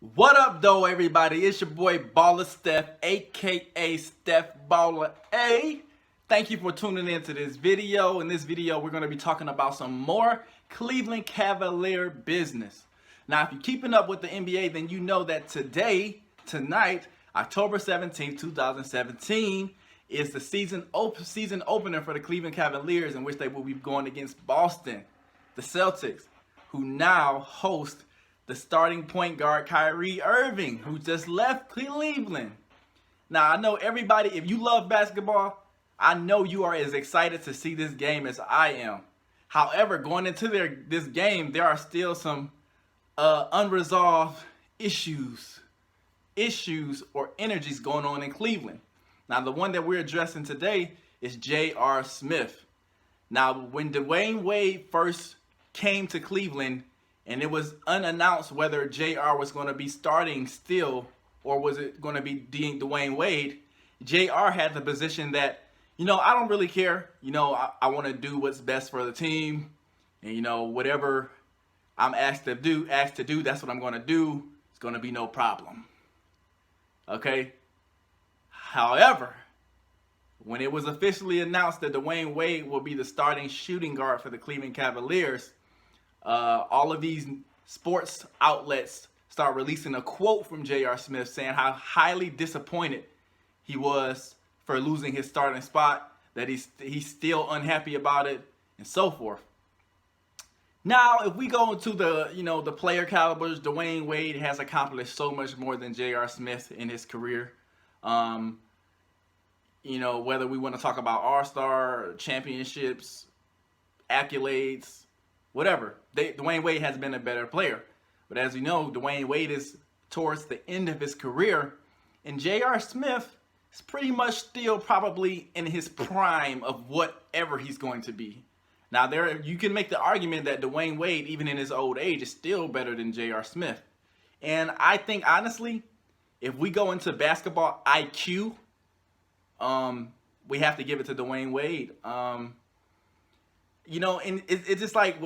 What up, though, everybody? It's your boy BallerSteph, aka Steph Baller A. Thank you for tuning in to this video. In this video, we're going to be talking about some more Cleveland Cavalier business. Now, if you're keeping up with the NBA, then you know that tonight, October 17th, 2017, is the season opener for the Cleveland Cavaliers, in which they will be going against Boston, the Celtics, who now host the starting point guard Kyrie Irving, who just left Cleveland. Now, I know everybody, if you love basketball, I know you are as excited to see this game as I am. However, going into this game, there are still some unresolved issues or energies going on in Cleveland. Now, the one that we're addressing today is J.R. Smith. Now, when Dwayne Wade first came to Cleveland, and it was unannounced whether JR was going to be starting still or was it going to be Dwayne Wade, JR had the position that, I don't really care. I want to do what's best for the team. And, whatever I'm asked to do, that's what I'm going to do. It's going to be no problem. Okay? However, when it was officially announced that Dwayne Wade will be the starting shooting guard for the Cleveland Cavaliers, all of these sports outlets start releasing a quote from J.R. Smith saying how highly disappointed he was for losing his starting spot, that he's still unhappy about it, and so forth. Now, if we go into the player calibers, Dwayne Wade has accomplished so much more than J.R. Smith in his career. Whether we want to talk about All-Star, championships, accolades, whatever. Dwayne Wade has been a better player. But as you know, Dwayne Wade is towards the end of his career. And J.R. Smith is pretty much still probably in his prime of whatever he's going to be. Now, you can make the argument that Dwayne Wade, even in his old age, is still better than J.R. Smith. And I think, honestly, if we go into basketball IQ, we have to give it to Dwayne Wade. And it's just like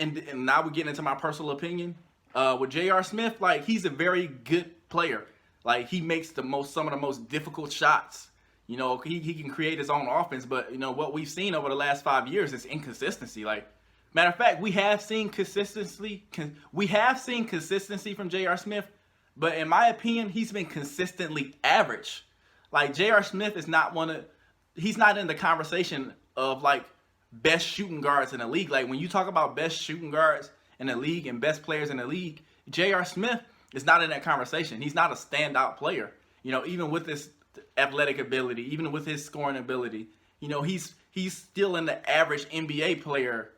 and now we're getting into my personal opinion. With J.R. Smith, like, he's a very good player. Like, he makes some of the most difficult shots. He can create his own offense, but what we've seen over the last 5 years is inconsistency. Like, matter of fact, we have seen consistency from J.R. Smith, but in my opinion, he's been consistently average. Like, J.R. Smith is he's not in the conversation of like best shooting guards in the league. Like, when you talk about best shooting guards in the league and best players in the league, J.R. Smith is not in that conversation. He's not a standout player. Even with his athletic ability, even with his scoring ability, he's still in the average NBA player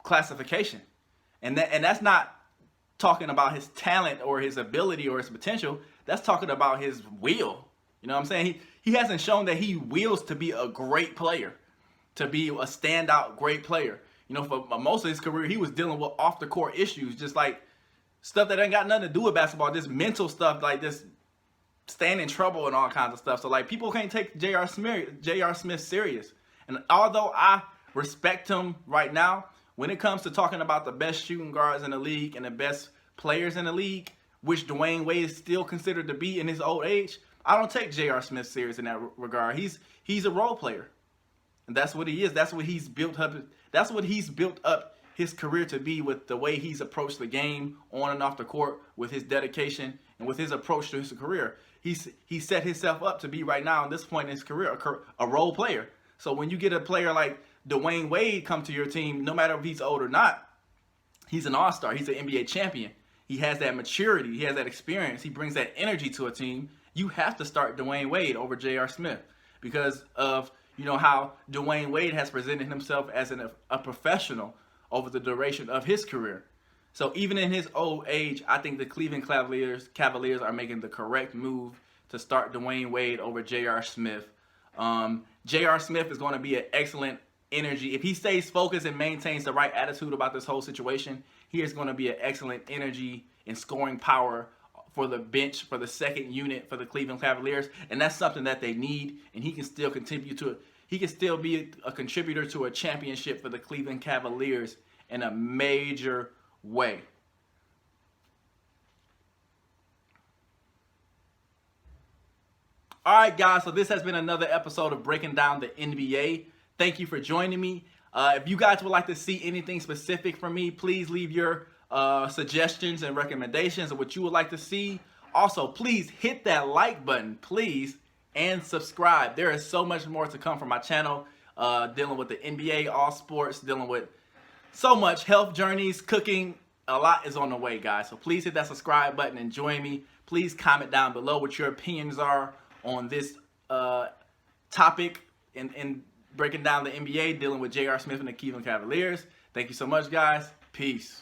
classification. And that's not talking about his talent or his ability or his potential. That's talking about his will. You know what I'm saying? He hasn't shown that he wills to be a great player, to be a standout great player. For most of his career, he was dealing with off-the-court issues, just like stuff that ain't got nothing to do with basketball, just mental stuff, like just staying in trouble and all kinds of stuff. So, like, people can't take J.R. Smith serious. And although I respect him right now, when it comes to talking about the best shooting guards in the league and the best players in the league, which Dwayne Wade is still considered to be in his old age, I don't take J.R. Smith serious in that regard. He's a role player. And that's what he is. That's what he's built up. That's what he's built up his career to be, with the way he's approached the game on and off the court, with his dedication and with his approach to his career. He set himself up to be right now, at this point in his career, a role player. So when you get a player like Dwayne Wade come to your team, no matter if he's old or not, he's an all-star. He's an NBA champion. He has that maturity. He has that experience. He brings that energy to a team. You have to start Dwayne Wade over J.R. Smith because of how Dwayne Wade has presented himself as a professional over the duration of his career. So even in his old age, I think the Cleveland Cavaliers are making the correct move to start Dwayne Wade over J.R. Smith. J.R. Smith is going to be an excellent energy. If he stays focused and maintains the right attitude about this whole situation, he is going to be an excellent energy and scoring power for the bench, for the second unit for the Cleveland Cavaliers, and that's something that they need. And he can still be a contributor to a championship for the Cleveland Cavaliers in a major way. All right, guys, so this has been another episode of Breaking Down the NBA. Thank you for joining me. If you guys would like to see anything specific from me, please leave your suggestions and recommendations of what you would like to see. Also, please hit that like button, please, and subscribe. There is so much more to come from my channel, dealing with the NBA, all sports, dealing with so much health journeys, cooking. A lot is on the way, guys. So please hit that subscribe button and join me. Please comment down below what your opinions are on this topic in breaking down the NBA, dealing with J.R. Smith and the Cleveland Cavaliers. Thank you so much, guys. Peace.